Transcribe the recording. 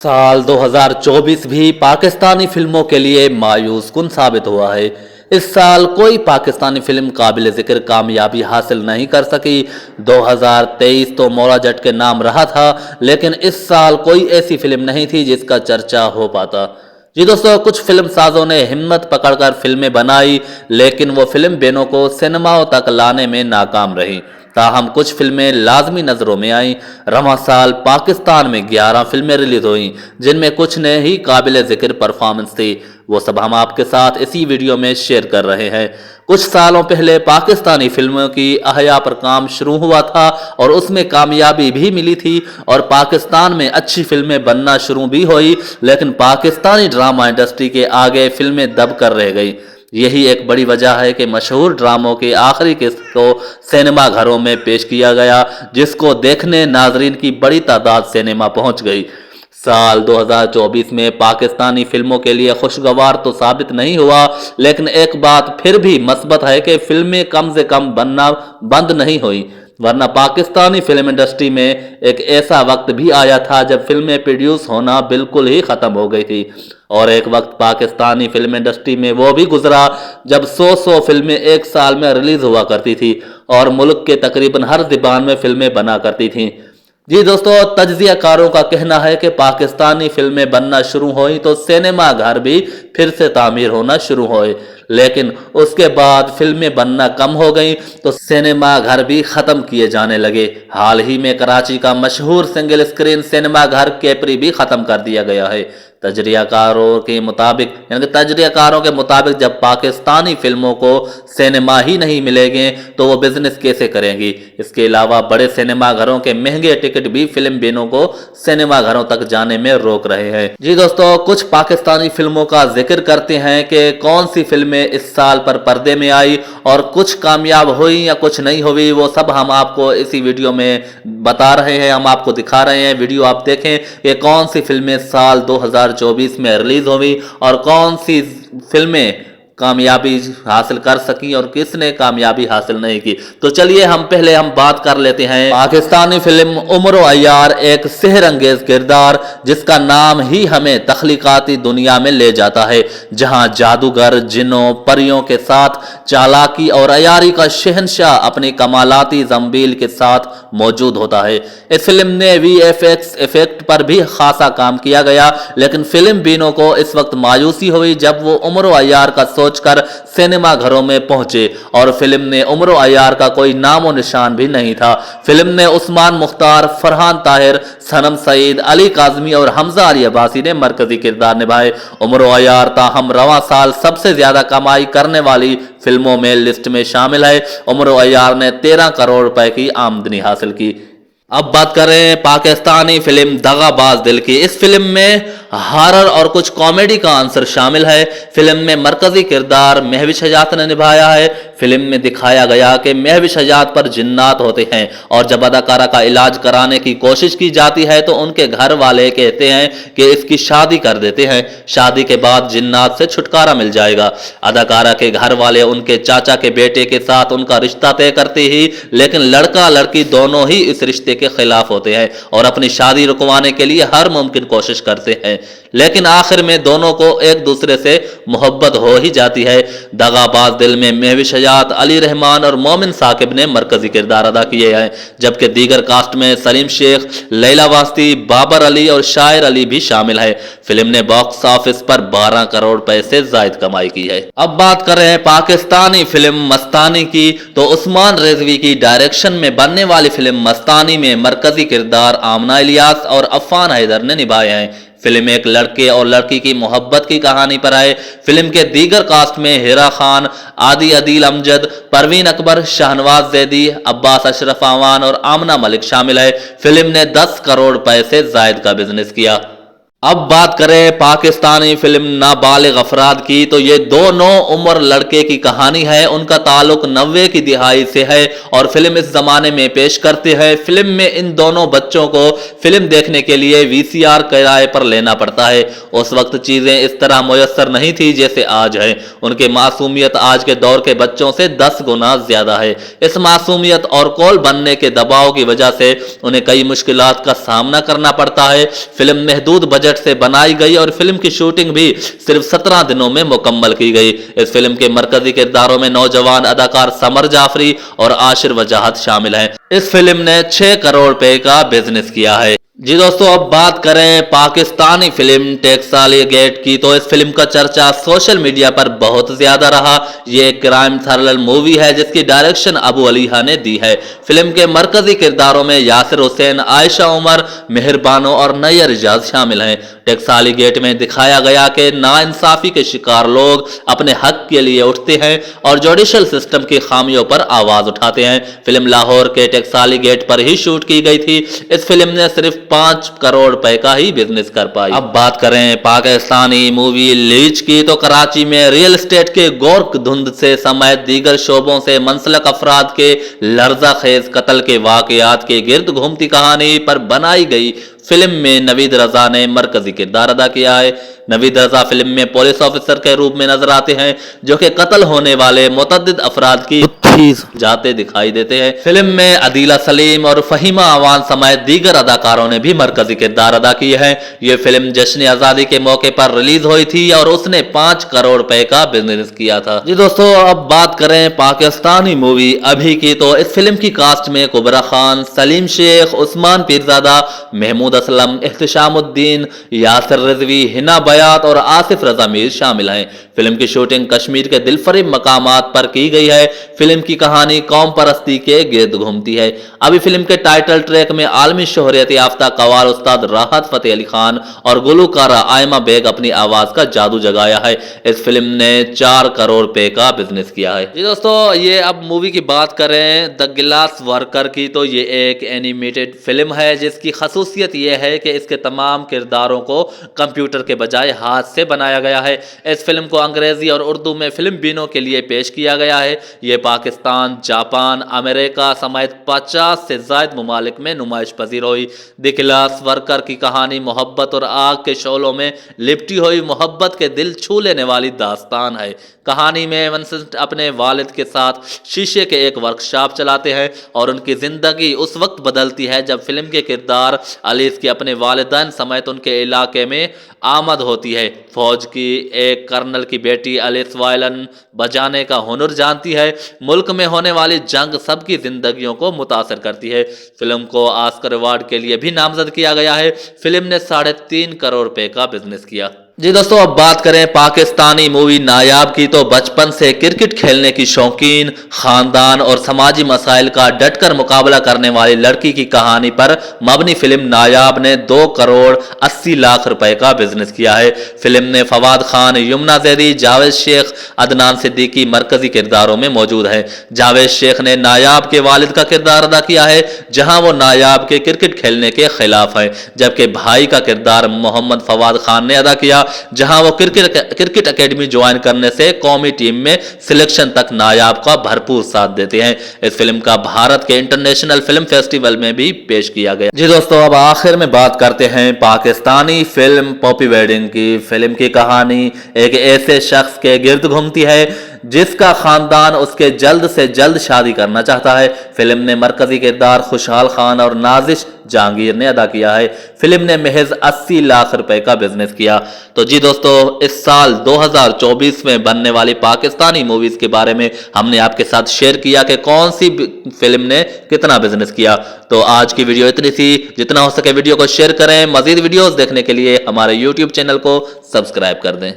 साल 2024 भी पाकिस्तानी फिल्मों के लिए मायूस कुन साबित हुआ है। इस साल कोई पाकिस्तानी फिल्म काबिल जिक्र कामयाबी हासिल नहीं कर सकी। 2023 तो मौला जट के नाम रहा था, लेकिन इस साल कोई ऐसी फिल्म नहीं थी जिसका चर्चा हो पाता। जी दोस्तों, कुछ फिल्म साजों ने हिम्मत पकड़कर फिल्में बनाई, लेकिन वो फिल्म बेनों को सिनेमाओं तक लाने में नाकाम रही। ताहम कुछ फिल्में लाजमी नजरों में आईं। रवां साल पाकिस्तान में 11 फिल्में रिलीज हुईं, जिनमें कुछ ने ही काबिल जिक्र परफॉर्मेंस थी। वो सब हम आपके साथ इसी वीडियो में शेयर कर रहे हैं। कुछ सालों पहले पाकिस्तानी फिल्मों की अहया पर काम शुरू हुआ था और उसमें कामयाबी भी मिली थी और पाकिस्तान में अच्छी फिल्में बनना शुरू भी हुई, लेकिन पाकिस्तानी ड्रामा इंडस्ट्री के आगे फिल्में दब कर रह गई। यही एक बड़ी वजह है कि मशहूर ड्रामों की आखिरी किस्त को सिनेमा घरों में पेश किया गया, जिसको देखने नाजरीन की बड़ी तादाद सिनेमा पहुंच गई। साल 2024 में पाकिस्तानी फिल्मों के लिए खुशगवार तो साबित नहीं हुआ, लेकिन एक बात फिर भी मस्बत है कि फिल्में कम से कम बनना बंद नहीं हुई। वरना पाकिस्तानी फिल्म इंडस्ट्री में एक ऐसा वक्त भी आया था जब फिल्में प्रोड्यूस होना बिल्कुल ही खत्म हो गई थी। और एक वक्त पाकिस्तानी फिल्म इंडस्ट्री में वो भी गुजरा जब 100 फिल्में एक साल में रिलीज हुआ करती थी और मुल्क के तकरीबन हर ज़बान में फिल्में बना करती थीं। जी दोस्तों, तज्जियाकारों का कहना है कि पाकिस्तानी फिल्में बनना शुरू हुई तो सिनेमा घर भी फिर से तामीर होना शुरू हुए, लेकिन उसके बाद फिल्में बनना कम हो गई तो सिनेमा घर भी ख़त्म किए जाने लगे। हाल ही में कराची का मशहूर सिंगल स्क्रीन सिनेमा घर कैपरी भी ख़त्म कर दिया गया है। तजरियाकारों के मुताबिक जब पाकिस्तानी फिल्मों को सिनेमा ही नहीं मिलेंगे तो वो बिजनेस कैसे करेंगी। इसके अलावा बड़े सिनेमा घरों के महंगे टिकट भी फिल्म बेनों को सिनेमा घरों तक जाने में रोक रहे हैं। जी दोस्तों, कुछ पाकिस्तानी फिल्मों का जिक्र करते हैं कि कौन सी फिल्में इस साल पर पर्दे में आई और कुछ कामयाब हुई या कुछ नहीं हुई। वो सब हम आपको इसी वीडियो में बता रहे हैं, हम आपको दिखा रहे हैं। वीडियो आप देखें कि कौन सी फिल्में साल 2024 में रिलीज हुई और कौन सी फिल्में कामयाबी हासिल कर सकी और किसने कामयाबी हासिल नहीं की। तो चलिए हम बात कर लेते हैं पाकिस्तानी फिल्म उमर अय्यार, एक सेहर अंगेज किरदार जिसका नाम ही हमें तख्लीकाती दुनिया में ले जाता है, जहां जादूगर जिन्नों परियों के साथ चालाकी और अयारी का शहंशाह अपनी कमालाती जम्बील के साथ मौजूद होता है। इस फिल्म ने VFX इफेक्ट पर भी खासा काम किया गया, लेकिन फिल्म बीनों को इस वक्त मायूसी हुई जब वो उमर अय्यार का कर सिनेमा घरों में पहुंचे और फिल्म ने उमर अय्यार का कोई नामो निशान भी नहीं था। फिल्म ने उस्मान मुख्तार, फरहान ताहिर, सनम सईद, अली काज़मी और हमजा अली अब्बासी ने मरकजी किरदार निभाए। उमर अय्यार ताहम रवां साल सबसे ज्यादा कमाई करने वाली फिल्मों में लिस्ट में शामिल है। उमर अय्यार ने 13 करोड़ रुपए की आमदनी हासिल की। अब बात करें पाकिस्तानी फिल्म दगाबाज दिल की। इस फिल्म में हॉरर और कुछ कॉमेडी का आंसर शामिल है। फिल्म में मरकजी किरदार महविश हजात ने निभाया है। फिल्म में दिखाया गया कि महविश हजात पर जिन्नात होते हैं और जब अदाकारा का इलाज कराने की कोशिश की जाती है तो उनके घर वाले कहते हैं कि इसकी शादी कर देते हैं, शादी के बाद जिन्नात से छुटकारा मिल जाएगा। अदाकारा के घर वाले उनके चाचा के बेटे के साथ उनका रिश्ता तय करते ही, लेकिन लड़का लड़की दोनों ही इस रिश्ते के खिलाफ होते हैं और अपनी शादी रुकवाने के लिए हर मुमकिन कोशिश करते हैं, लेकिन आखिर में दोनों को एक दूसरे से मोहब्बत हो ही जाती है। दगाबाज दिल में महविश हजात, अली रहमान और मोमिन साकिब ने मरकजी किरदार अदा किए हैं, जबकि दीगर कास्ट में सलीम शेख, लैला वास्ती, बाबर अली और शायर अली भी शामिल है। फिल्म ने बॉक्स ऑफिस पर 12 करोड़ रुपए से जायद कमाई की है। अब बात कर रहे हैं पाकिस्तानी फिल्म मस्तानी की, तो उस्मान रिजवी की डायरेक्शन में बनने वाली फिल्म मस्तानी में मरकजी किरदार आमना इलियास और अफान हैदर ने निभाए हैं। फिल्म एक लड़के और लड़की की मोहब्बत की कहानी पर है। फिल्म के दीगर कास्ट में हिरा खान, आदि अदील अमजद, परवीन अकबर, शाहनवाज जैदी, अब्बास अशरफ आवान और आमना मलिक शामिल है। फिल्म ने 10 करोड़ रुपए से जायद का बिजनेस किया। अब बात करें पाकिस्तानी फिल्म नाबालिग अफराद की, तो ये दो नौ उम्र लड़के की कहानी है। उनका ताल्लुक 90 की दिहाई से है और फिल्म इस जमाने में पेश करते हैं। फिल्म में इन दोनों बच्चों को फिल्म देखने के लिए VCR किराए पर लेना पड़ता है। उस वक्त चीजें इस तरह मुयस्सर नहीं थी जैसे आज है। उनकी मासूमियत आज के दौर के बच्चों से 10 गुना ज्यादा है। इस मासूमियत और कॉल बनने के दबाव की वजह से उन्हें कई मुश्किलात का सामना करना पड़ता है। फिल्म महदूद बजट बजट से बनाई गई और फिल्म की शूटिंग भी सिर्फ 17 दिनों में मुकम्मल की गई। इस फिल्म के मरकजी किरदारों में नौजवान अदाकार समर जाफरी और आशिर वजाहत शामिल हैं। इस फिल्म ने 6 करोड़ रुपए का बिजनेस किया है। जी दोस्तों, अब बात करें पाकिस्तानी फिल्म टैक्साली गेट की, तो इस फिल्म का चर्चा सोशल मीडिया पर बहुत ज्यादा रहा। ये एक क्राइम थ्रिलर मूवी है जिसकी डायरेक्शन अबू अलीहा ने दी है। फिल्म के मरकजी किरदारों में यासिर हुसैन, आयशा उमर, मेहरबानो और नैयर इजाज शामिल हैं। टैक्साली गेट में दिखाया गया कि नाइंसाफी के शिकार लोग अपने हक के लिए उठते हैं और जुडिशल सिस्टम की खामियों पर आवाज उठाते हैं। फिल्म लाहौर के टैक्साली गेट पर ही शूट की गई थी। इस फिल्म ने सिर्फ 5 करोड़ रुपए का ही बिजनेस कर पाई। अब बात करें पाकिस्तानी मूवी लीच की, तो कराची में रियल एस्टेट के गोरख धुंध से समेत दीगर शोबों से मंसलक अफराद के लर्जा खेज कत्ल के वाकयात के गिर्द घूमती कहानी पर बनाई गई फिल्म में नवीद रजा ने मरकजी किरदार अदा किया है। नवीद रजा फिल्म में पुलिस ऑफिसर के रूप में नजर आते हैं जो कि कत्ल होने वाले मुतअद्दिद अफराद की जाते दिखाई देते हैं। फिल्म में अदीला सलीम और फहीमा अवान समेत दीगर अदाकारों ने भी मरकजी किरदार अदा किए हैं। यह फिल्म जश्न आजादी के मौके पर रिलीज हुई थी और उसने 5 करोड़ रुपए का बिजनेस किया था। जी दोस्तों, अब बात करें पाकिस्तानी मूवी अभी की, तो इस फिल्म की कास्ट में कुबरा खान, सलीम शेख, उस्मान पीरजादा, महमूद असलम, एहतशामुद्दीन, यासिर रिजवी, हिना बयात और आसिफ रजा मीर शामिल हैं। फिल्म की शूटिंग कश्मीर के दिलफरेब मकामात पर की गई है। फिल्म की कहानी कौम परस्ती के गिर्द घूमती है। अभी फिल्म के टाइटल ट्रैक में आलमी शोहरत याफ्ता कव्वाल उस्ताद राहत फतेह अली खान और गुलकारा आयमा बेग अपनी आवाज का जादू जगाया है। इस फिल्म ने 4 करोड़ रुपए का बिजनेस किया है। जी दोस्तों, ये अब मूवी की बात करें द गिलास वर्कर की, तो ये एक एनिमेटेड फिल्म है जिसकी खासियत यह है कि इसके तमाम किरदारों को कंप्यूटर के बजाय हाथ से बनाया गया है। इस फिल्म को अंग्रेजी और उर्दू में फिल्म बीनों के लिए पेश किया गया है। ये पाकिस्तान, जापान, अमेरिका समेत 50 से ज्यादा मुमालिक में नुमाइश पजीर हुई। द गिलास वर्कर की कहानी मोहब्बत और आग के शोलों में लिपटी हुई मोहब्बत के दिल छू लेने वाली दास्तान है। कहानी में विंसेंट अपने वालिद के साथ शीशे के एक वर्कशॉप चलाते हैं और उनकी जिंदगी उस वक्त बदलती है जब फिल्म के किरदार अलीस की अपने वालिदैन समेत उनके इलाके में आमद होती है। फौज की एक कर्नल की बेटी अलीस वायलन बजाने का हुनर जानती है। मुल्क में होने वाली जंग सबकी जिंदगियों को मुतासर करती है। फिल्म को ऑस्कर अवार्ड के लिए भी नामजद किया गया है। फिल्म ने 3.5 करोड़ रुपए का बिजनेस किया। जी दोस्तों, अब बात करें पाकिस्तानी मूवी नायाब की, तो बचपन से क्रिकेट खेलने की शौकीन, खानदान और समाजी मसाइल का डटकर मुकाबला करने वाली लड़की की कहानी पर मबनी फिल्म नायाब ने 2 करोड़ 80 लाख रुपए का बिजनेस किया है। फिल्म ने फवाद खान, यमुना ज़ेरी, जावेद शेख, अदनान सिद्दीकी मरकजी किरदारों में मौजूद है। जावेद शेख ने नायाब के वालिद का किरदार अदा किया है जहां वो नायाब के क्रिकेट खेलने के खिलाफ है, जबकि भाई का किरदार मोहम्मद फवाद खान ने अदा किया जहां वो क्रिकेट एकेडमी ज्वाइन करने से कौमी टीम में सिलेक्शन तक नायाब का भरपूर साथ देते हैं। इस फिल्म का भारत के इंटरनेशनल फिल्म फेस्टिवल में भी पेश किया गया। जी दोस्तों, अब आखिर में बात करते हैं पाकिस्तानी फिल्म पॉपी वेडिंग की। फिल्म की कहानी एक ऐसे शख्स के गिर्द घूमती है जिसका खानदान उसके जल्द से जल्द शादी करना चाहता है। फिल्म ने मरकजी किरदार खुशहाल खान और नाजिश जहांगीर ने अदा किया है। फिल्म ने महज 80 लाख रुपए का बिजनेस किया। तो जी दोस्तों, इस साल 2024 में बनने वाली पाकिस्तानी मूवीज के बारे में हमने आपके साथ शेयर किया कि कौन सी फिल्म ने कितना बिजनेस किया। तो आज की वीडियो इतनी थी। जितना हो सके वीडियो को शेयर करें। मजीद वीडियोस देखने के लिए हमारे YouTube चैनल को सब्सक्राइब कर दें।